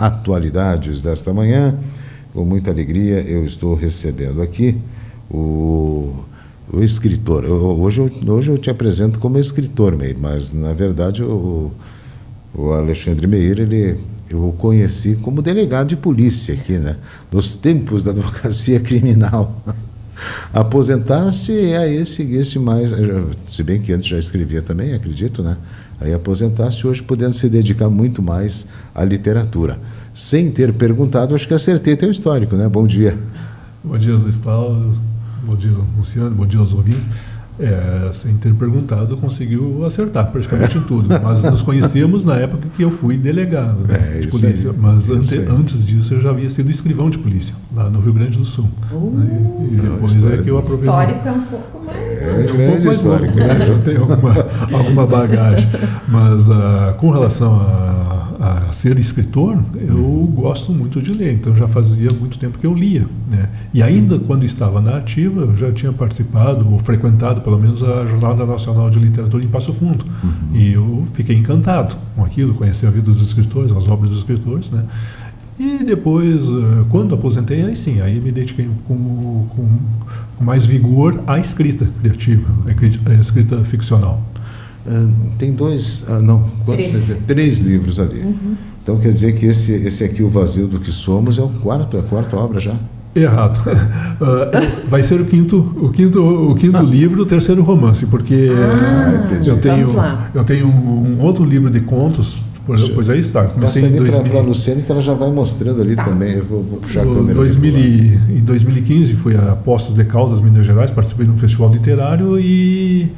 atualidades desta manhã. Com muita alegria eu estou recebendo aqui o escritor. Hoje eu te apresento como escritor, Meir, mas na verdade o Alexandre Meir, eu o conheci como delegado de polícia aqui, né? Nos tempos da advocacia criminal. Aposentaste e aí seguiste mais, se bem que antes já escrevia também, acredito, né? Aí aposentaste, hoje podendo se dedicar muito mais à literatura. Sem ter perguntado, acho que acertei teu histórico, né? Bom dia. Bom dia, Luiz Cláudio. Bom dia, Luciano. Bom dia aos ouvintes. Sem ter perguntado, conseguiu acertar praticamente em tudo. Mas nos conhecíamos na época que eu fui delegado, né, de polícia. Aí, mas antes disso eu já havia sido escrivão de polícia, lá no Rio Grande do Sul. E depois é que eu aproveitei. Histórico é um pouco mais. Um pouco mais histórico, né? Já tenho alguma bagagem. Mas com relação a ser escritor, eu gosto muito de ler. Então já fazia muito tempo que eu lia, né? E ainda quando estava na ativa, eu já tinha participado ou frequentado pelo menos a Jornada Nacional de Literatura em Passo Fundo. E eu fiquei encantado com aquilo, conheci a vida dos escritores, as obras dos escritores, né? E depois, quando aposentei, aí me dediquei com mais vigor à escrita criativa, à escrita ficcional. Tem três livros ali. Então quer dizer que esse aqui, O Vazio do que Somos, é a quarta obra já? Errado. Vai ser o quinto livro, o terceiro romance, porque eu tenho um outro livro de contos, pois aí está. Comecei para a Luciane, que ela já vai mostrando ali também. Eu vou puxar a câmera. Em 2015 fui a Poços de Caldas, Minas Gerais, participei de um festival literário e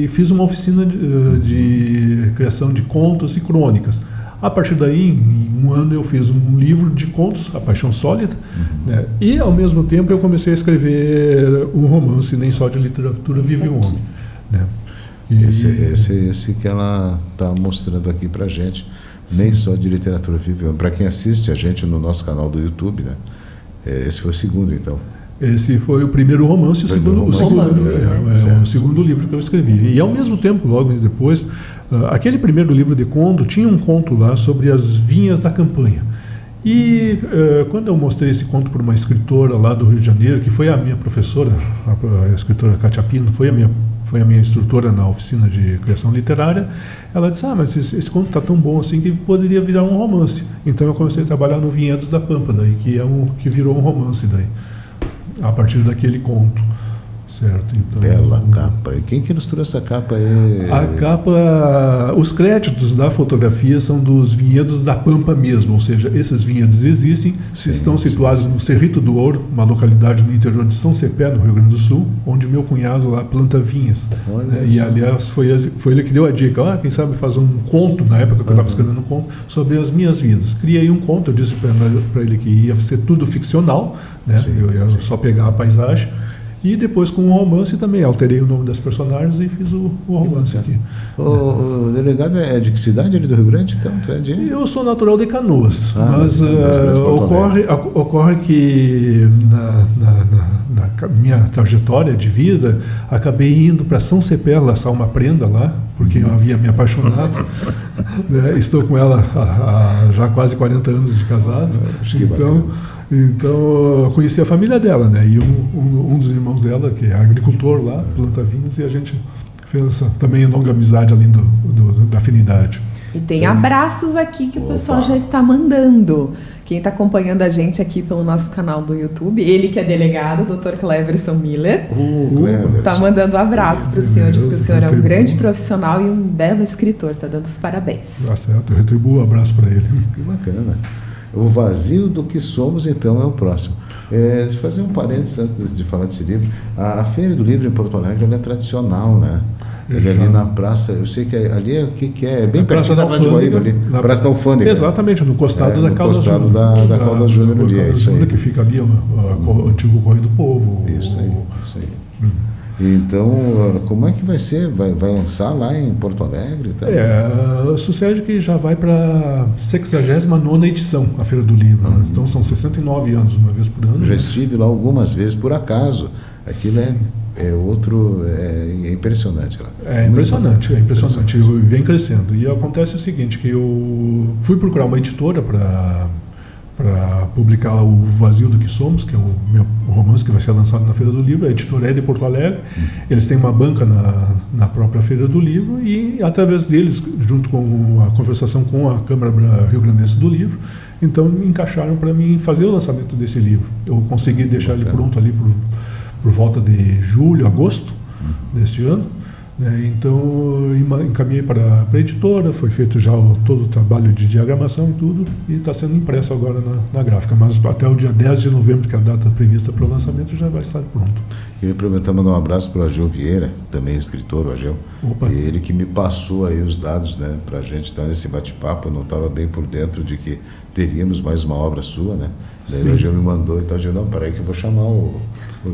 fiz uma oficina de criação de contos e crônicas. A partir daí, em um ano, eu fiz um livro de contos, A Paixão Sólida, né? E, ao mesmo tempo, eu comecei a escrever um romance, Nem Só de Literatura Vive o Homem, né? Esse que ela está mostrando aqui para a gente, Nem Só de Literatura Vive o Homem. Para quem assiste a gente no nosso canal do YouTube, né? Esse foi o segundo, então. Esse foi o primeiro romance, o segundo livro que eu escrevi. E, ao mesmo tempo, logo depois, aquele primeiro livro de conto tinha um conto lá sobre as vinhas da campanha. E quando eu mostrei esse conto para uma escritora lá do Rio de Janeiro, que foi a minha professora, a escritora Cátia Pino, foi a minha instrutora na oficina de criação literária, ela disse, mas esse conto está tão bom assim que poderia virar um romance. Então eu comecei a trabalhar no Vinhedos da Pampa, daí, que virou um romance daí, a partir daquele conto. Certo, então, bela capa. E quem que ilustrou essa capa aí? A capa, os créditos da fotografia são dos vinhedos da Pampa mesmo, ou seja, esses vinhedos existem, estão situados no Cerrito do Ouro, uma localidade no interior de São Cepé, no Rio Grande do Sul, onde meu cunhado lá planta vinhas. E aliás foi ele que deu a dica, quem sabe fazer um conto, na época que eu estava escrevendo um conto, sobre as minhas vidas. Criei um conto, eu disse para ele que ia ser tudo ficcional, né? Eu ia só pegar a paisagem. E depois com o romance também, alterei o nome das personagens e fiz o romance aqui. O delegado é de que cidade ali do Rio Grande? Então, tu é de... Eu sou natural de Canoas, mas ocorre que na minha trajetória de vida, acabei indo para São Cepé laçar uma prenda lá, porque eu havia me apaixonado. Né? Estou com ela há já quase 40 anos de casado. Então, eu conheci a família dela, né? E um dos irmãos dela, que é agricultor lá, planta vinhos, e a gente fez também longa amizade além da afinidade. E tem abraços aqui que o pessoal já está mandando. Quem está acompanhando a gente aqui pelo nosso canal do YouTube, ele que é delegado, o Dr. Cleverson Miller, está mandando um abraço para o senhor, diz que o senhor é um grande profissional e um belo escritor, está dando os parabéns. Tá certo, eu retribuo um abraço para ele. Que bacana. O Vazio do que Somos, então, é o próximo. Deixa eu fazer um parênteses antes de falar desse livro. A Feira do Livro em Porto Alegre, ela é tradicional, né? Ele é ali na praça, eu sei que ali é o que é bem pertinho da Rádio Guaíba ali, na Praça da Alfândega. Exatamente, no costado da Caldas Júnior. No costado da Caldas Júnior ali, é isso aí. Que fica ali, o antigo Correio do Povo. Isso aí. Então, como é que vai ser? Vai lançar lá em Porto Alegre? Tá? Sucede que já vai para a 69ª edição, a Feira do Livro. Né? Então, são 69 anos, uma vez por ano. Já estive lá algumas vezes, por acaso. Aquilo é impressionante. É impressionante. Vem crescendo. E acontece o seguinte, que eu fui procurar uma editora para publicar O Vazio do que Somos, que é o meu romance que vai ser lançado na Feira do Livro. A editora é de Porto Alegre. Eles têm uma banca na própria Feira do Livro e, através deles, junto com a conversação com a Câmara Rio Grandense do Livro, então me encaixaram para mim fazer o lançamento desse livro. Eu consegui deixar ele pronto ali por volta de julho, agosto deste ano. Então encaminhei para a editora, foi feito já todo o trabalho de diagramação e tudo, e está sendo impresso agora na gráfica, mas até o dia 10 de novembro, que é a data prevista para o lançamento, já vai estar pronto. Queria aproveitar e mandar um abraço para o Ageu Vieira, também escritor, o Ageu. Opa. E ele que me passou aí os dados, para a gente estar nesse bate-papo. Eu não estava bem por dentro de que teríamos mais uma obra sua, Daí o Ageu me mandou e tal, eu disse, não, peraí que eu vou chamar o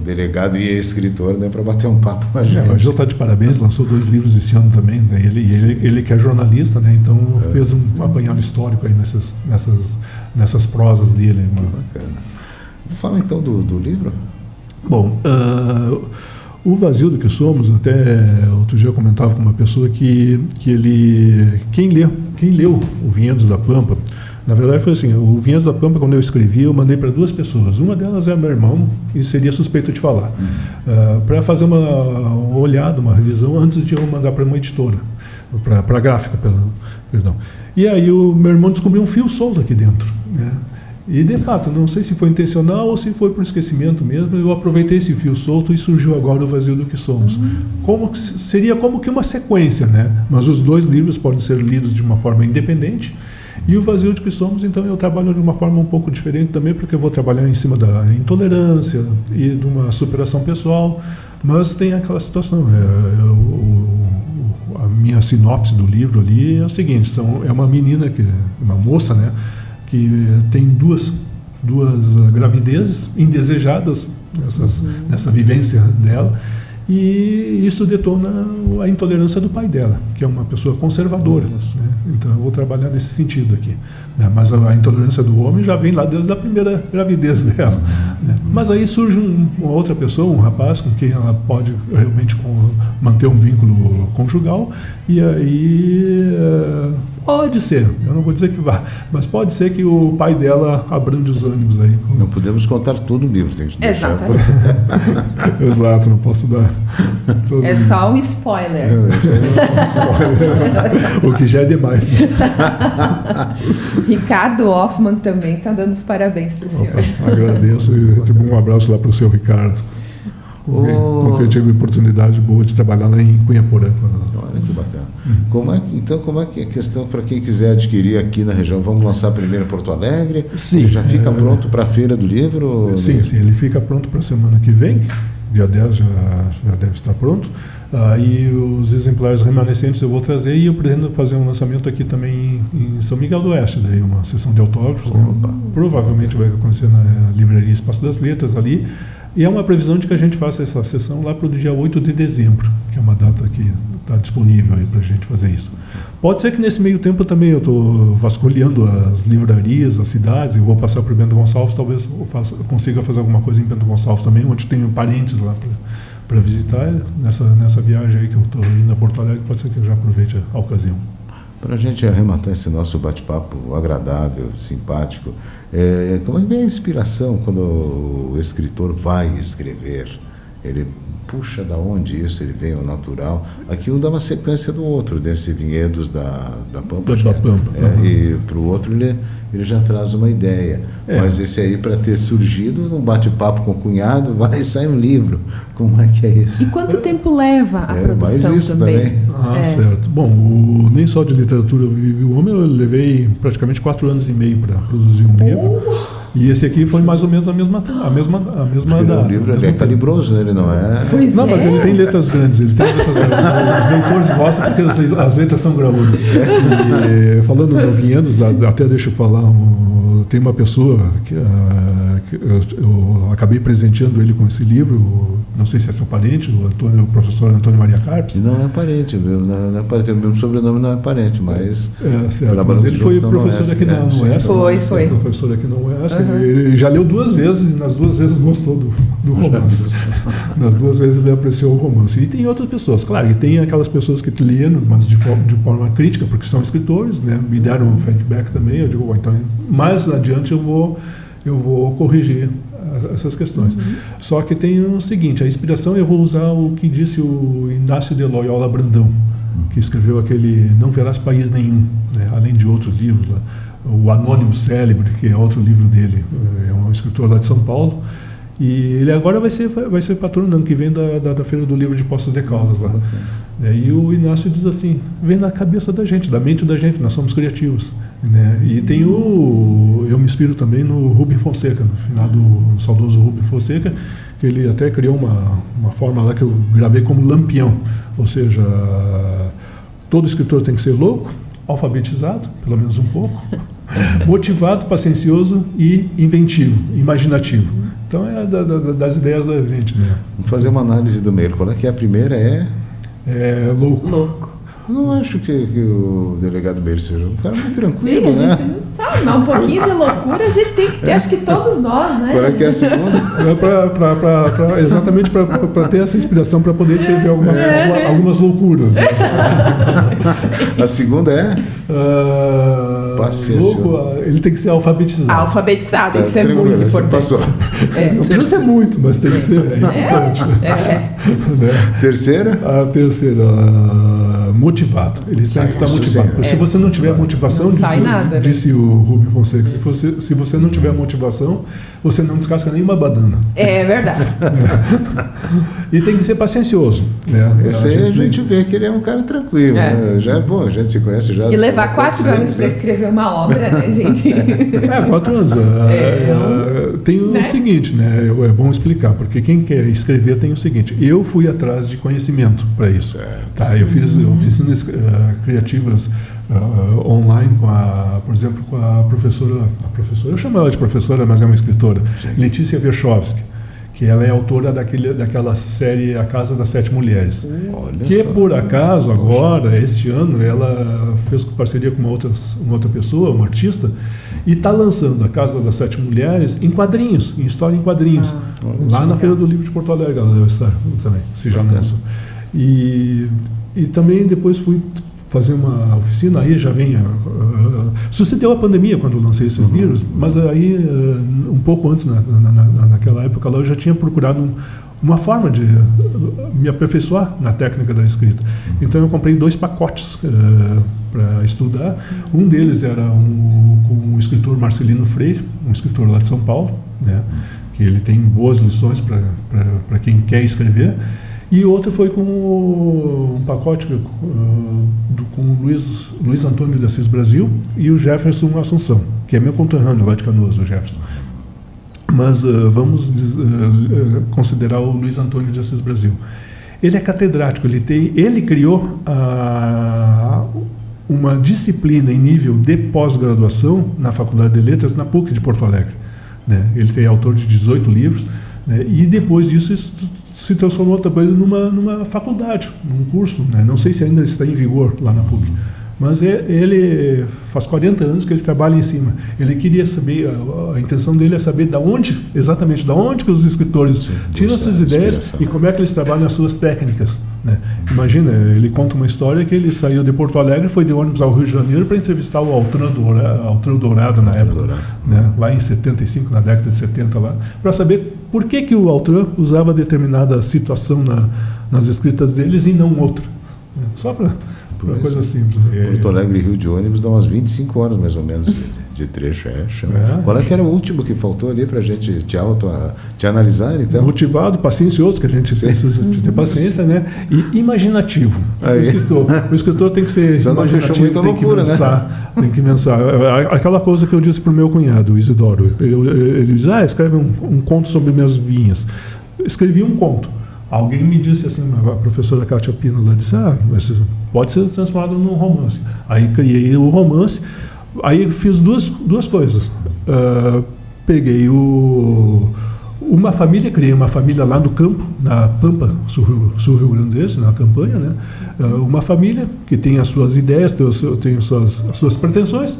delegado e escritor, para bater um papo com a gente. O Ageu está de parabéns, lançou 2 livros esse ano também, ele que é jornalista, então fez um apanhado histórico aí nessas prosas dele. Bacana. Fala então do livro. Bom, O Vazio do que Somos, até outro dia eu comentava com uma pessoa que quem leu o Vinhedos da Pampa, na verdade foi assim, o Vinhedos da Pampa, quando eu escrevi, eu mandei para 2 pessoas. Uma delas é meu irmão, e seria suspeito de falar, para fazer uma olhada, uma revisão, antes de eu mandar para uma editora, para a gráfica, perdão. E aí o meu irmão descobriu um fio solto aqui dentro, E de fato, não sei se foi intencional ou se foi por esquecimento mesmo, eu aproveitei esse fio solto e surgiu agora O Vazio do que Somos. Seria como que uma sequência, Mas os 2 livros podem ser lidos de uma forma independente. E O Vazio do que Somos, então, eu trabalho de uma forma um pouco diferente também, porque eu vou trabalhar em cima da intolerância e de uma superação pessoal, mas tem aquela situação. A minha sinopse do livro ali é o seguinte: é uma menina, uma moça, que tem duas gravidezes indesejadas nessa vivência dela, e isso detona a intolerância do pai dela, que é uma pessoa conservadora. Então eu vou trabalhar nesse sentido aqui. Mas a intolerância do homem já vem lá desde a primeira gravidez dela. Mas aí surge uma outra pessoa, um rapaz, com quem ela pode realmente manter um vínculo conjugal, e aí pode ser, eu não vou dizer que vá, mas pode ser que o pai dela abrande os ânimos aí. Não podemos contar todo o livro, tem que deixar. Exato, não posso dar. É só um spoiler. O que já é demais. Ricardo Hoffman também está dando os parabéns para o senhor. Agradeço e um abraço lá para o seu Ricardo. Com quem eu tive a oportunidade boa de trabalhar lá em Cunhaporã. Olha que bacana. Como é que é a questão para quem quiser adquirir aqui na região? Vamos lançar primeiro em Porto Alegre? Sim. Ele já fica pronto para a Feira do Livro? Sim, ele fica pronto para a semana que vem. Dia 10 já deve estar pronto. E os exemplares remanescentes eu vou trazer, e eu pretendo fazer um lançamento aqui também em São Miguel do Oeste, daí uma sessão de autógrafos. Provavelmente vai acontecer na Livraria Espaço das Letras ali. E é uma previsão de que a gente faça essa sessão lá para o dia 8 de dezembro, que é uma data que está disponível para a gente fazer isso. Pode ser que nesse meio tempo também eu estou vasculhando as livrarias, as cidades, eu vou passar para o Bento Gonçalves, talvez eu consiga fazer alguma coisa em Bento Gonçalves também, onde tenho parentes lá para visitar. Nessa viagem aí que eu estou indo a Porto Alegre, pode ser que eu já aproveite a ocasião. Para a gente arrematar esse nosso bate-papo agradável, simpático, como é que vem a inspiração quando o escritor vai escrever? Ele puxa da onde isso, ele vem ao natural? Aqui um dá uma sequência do outro, desse Vinhedos da Pampa. E para o outro ele já traz uma ideia. Mas esse aí, para ter surgido num bate-papo com o cunhado, vai e sai um livro. Como é que é isso? E quanto tempo leva a produção mas isso também? Certo. Bom, nem só de literatura eu vivi o homem, eu levei praticamente 4 anos e meio para produzir um livro. E esse aqui foi mais ou menos a mesma data. O livro é calibroso, ele não é... Mas ele tem letras grandes. Os leitores gostam porque as letras são graúdas. E, falando no Vinhedos, até deixa eu falar, tem uma pessoa que eu acabei presenteando ele com esse livro, não sei se é seu parente, o professor Antônio Maria Carpes. Não é parente, não é parente, o meu sobrenome não é parente, mas... certo, mas ele foi professor aqui na UESC. Foi. Professor aqui na UESC. Ele já leu 2 vezes, e nas 2 vezes gostou do romance. Nas duas vezes ele apreciou o romance. E tem outras pessoas, claro, e tem aquelas pessoas que leram, mas de forma crítica, porque são escritores, né? Me deram um feedback também, eu digo, então, mais adiante eu vou corrigir essas questões. Só que tem o seguinte, a inspiração eu vou usar o que disse o Inácio de Loyola Brandão, que escreveu aquele Não Verás País Nenhum, né? Além de outros livros lá. O Anônimo Célebre, que é outro livro dele, é um escritor lá de São Paulo, e ele agora vai ser patrono no ano que vem da Feira do Livro de Poços de Caldas lá. E o Inácio diz assim, vem na cabeça da gente, da mente da gente, nós somos criativos, né? E tem eu me inspiro também no Rubem Fonseca, no final do saudoso Rubem Fonseca, que ele até criou uma forma lá que eu gravei como lampião, ou seja, todo escritor tem que ser louco, alfabetizado, pelo menos um pouco, motivado, paciencioso e inventivo, imaginativo. Então é das ideias da gente, né? Vamos fazer uma análise do Meir. Qual é que é a primeira? É louco. Eu não acho que o delegado Meir seja um cara muito tranquilo, sim, né? A gente não sabe, mas um pouquinho de loucura a gente tem que ter, acho que todos nós, né? Qual é que é a segunda? Exatamente para ter essa inspiração para poder escrever algumas loucuras. Né? A segunda é? Paciência. Ele tem que ser alfabetizado. Alfabetizado, isso é muito importante. Passou. Não precisa ser muito, mas tem que ser importante. Né? Terceira? A terceira, motivado. Ele tem que estar motivado. Se você não tiver motivação, disse o Rubem Fonseca, se você não tiver motivação, você não descasca nenhuma banana. É verdade. E tem que ser paciencioso. Né? Esse aí a gente vê que ele é um cara tranquilo. Né? Já é bom, a gente se conhece já. E levar 4 anos para escrever uma obra, né, gente? 4 anos. Tem o seguinte, né? É bom explicar, porque quem quer escrever tem o seguinte, eu fui atrás de conhecimento para isso. Tá? Eu fiz oficinas criativas online por exemplo, com a professora, eu chamo ela de professora, mas é uma escritora, Letícia Verchovski, que ela é autora daquela série A Casa das 7 Mulheres. Que por acaso agora, este ano, ela fez parceria com uma outra pessoa, uma artista, e está lançando A Casa das 7 Mulheres em quadrinhos, em história em quadrinhos. Lá na Feira do Livro de Porto Alegre ela deve estar também, se já lançou. E também depois fui fazer uma oficina, aí já vem... sucedeu a pandemia quando eu lancei esses livros, mas aí, um pouco antes, naquela época lá, eu já tinha procurado uma forma de me aperfeiçoar na técnica da escrita. Então eu comprei 2 pacotes para estudar. Um deles era com o escritor Marcelino Freire, um escritor lá de São Paulo, né, que ele tem boas lições para quem quer escrever. E outro foi com um pacote com o Luiz Antônio de Assis Brasil e o Jefferson Assunção, que é meu conterrâneo lá de Canoas, o Jefferson. Mas vamos considerar o Luiz Antônio de Assis Brasil. Ele é catedrático, ele criou uma disciplina em nível de pós-graduação na Faculdade de Letras, na PUC de Porto Alegre. Né? Ele é autor de 18 livros, né? E depois disso se transformou também numa faculdade, num curso, né? Não sei se ainda está em vigor lá na PUC, mas ele faz 40 anos que ele trabalha em cima. Ele queria saber, a intenção dele é saber exatamente de onde que os escritores tiram essas ideias e como é que eles trabalham as suas técnicas. Né? Imagina, ele conta uma história que ele saiu de Porto Alegre, foi de ônibus ao Rio de Janeiro para entrevistar o Altran Dourado na época, né? Lá em 75, na década de 70 lá, para saber por que o Altran usava determinada situação nas escritas deles e não outra. Né? Só para uma coisa simples. Porto Alegre e Rio de ônibus dá umas 25 horas mais ou menos de trecho. Qual é que era o último que faltou ali para a gente te analisar, então? Motivado, paciencioso, que a gente precisa de ter paciência, né? E imaginativo. O escritor tem que ser imaginativo, tem que pensar. Aquela coisa que eu disse para o meu cunhado, o Isidoro. Ele diz, escreve um conto sobre minhas vinhas. Escrevi um conto. Alguém me disse assim, a professora Kátia Pino lá disse, mas pode ser transformado num romance. Aí criei o romance, aí fiz duas coisas. Peguei criei uma família lá no campo, na Pampa, sul Rio Grandense, na campanha, né? Uma família que tem as suas ideias, tem as suas pretensões,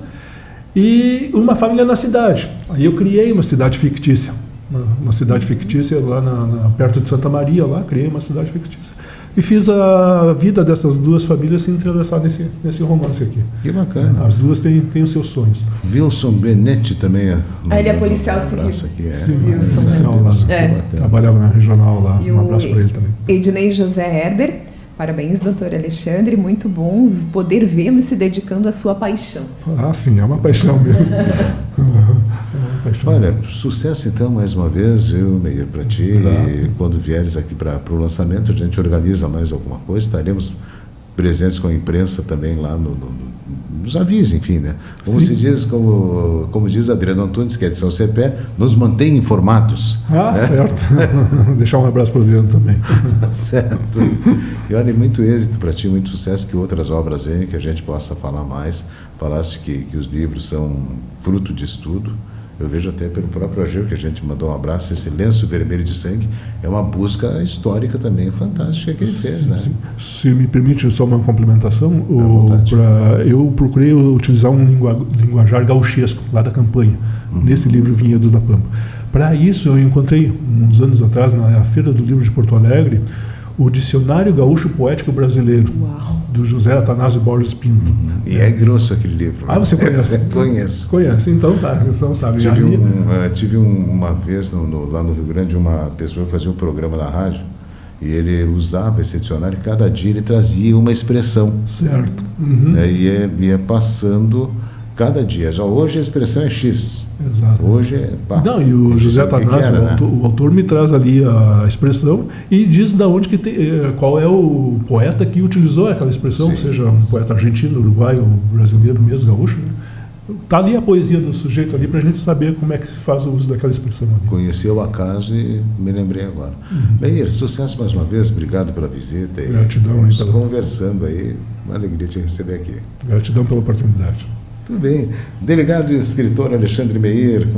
e uma família na cidade. Aí eu criei uma cidade fictícia. uma cidade fictícia lá perto de Santa Maria, lá criei uma cidade fictícia. E fiz a vida dessas duas famílias se entrelaçar nesse romance aqui. Que bacana. As duas têm os seus sonhos. Wilson Benetti também. Ele é policial civil. Sim, Wilson. policial lá. Trabalhava na regional lá. Um abraço para ele também. Ednei José Herber. Parabéns, doutor Alexandre. Muito bom poder vê-lo se dedicando à sua paixão. Ah, sim, é uma paixão mesmo. Olha, sucesso então mais uma vez, viu, Meir, para ti. E quando vieres aqui para o lançamento, a gente organiza mais alguma coisa, estaremos presentes com a imprensa também lá nos avisos, enfim, né? Como Sim. se diz, como diz Adriano Antunes, que é de São Cepé, nos mantém informados. Ah, né? certo. Deixar um abraço para o Adriano também. Certo. E olha, muito êxito para ti, muito sucesso, que outras obras venham, que a gente possa falar mais. Falaste que os livros são fruto de estudo. Eu vejo até pelo próprio Ageu, que a gente mandou um abraço, esse lenço vermelho de sangue é uma busca histórica também fantástica que ele fez, né? Se me permite só uma complementação, eu procurei utilizar um linguajar gauchesco lá da campanha, nesse livro Vinhedos da Pampa. Para isso eu encontrei, uns anos atrás, na Feira do Livro de Porto Alegre, o Dicionário Gaúcho Poético Brasileiro, do José Atanásio Borges Pinto. E é grosso aquele livro. Ah, você conhece? Conheço. Conhece, então tá, você não sabe. Tive uma vez lá no Rio Grande uma pessoa que fazia um programa na rádio e ele usava esse dicionário e cada dia ele trazia uma expressão. Certo. E ia passando cada dia. Já hoje a expressão é X. Exato. Hoje é pá. Não, e o José Atanásio, o autor me traz ali a expressão e diz da onde qual é o poeta que utilizou aquela expressão, Sim. seja um poeta argentino, uruguaio, brasileiro mesmo, gaúcho, né? Tá ali a poesia do sujeito ali para a gente saber como é que se faz o uso daquela expressão ali. Conheci o acaso e me lembrei agora. Meir, sucesso mais uma vez, obrigado pela visita. Gratidão. Vamos conversando aí, uma alegria te receber aqui. Gratidão pela oportunidade. Tudo bem. Delegado e escritor Alexandre Meir,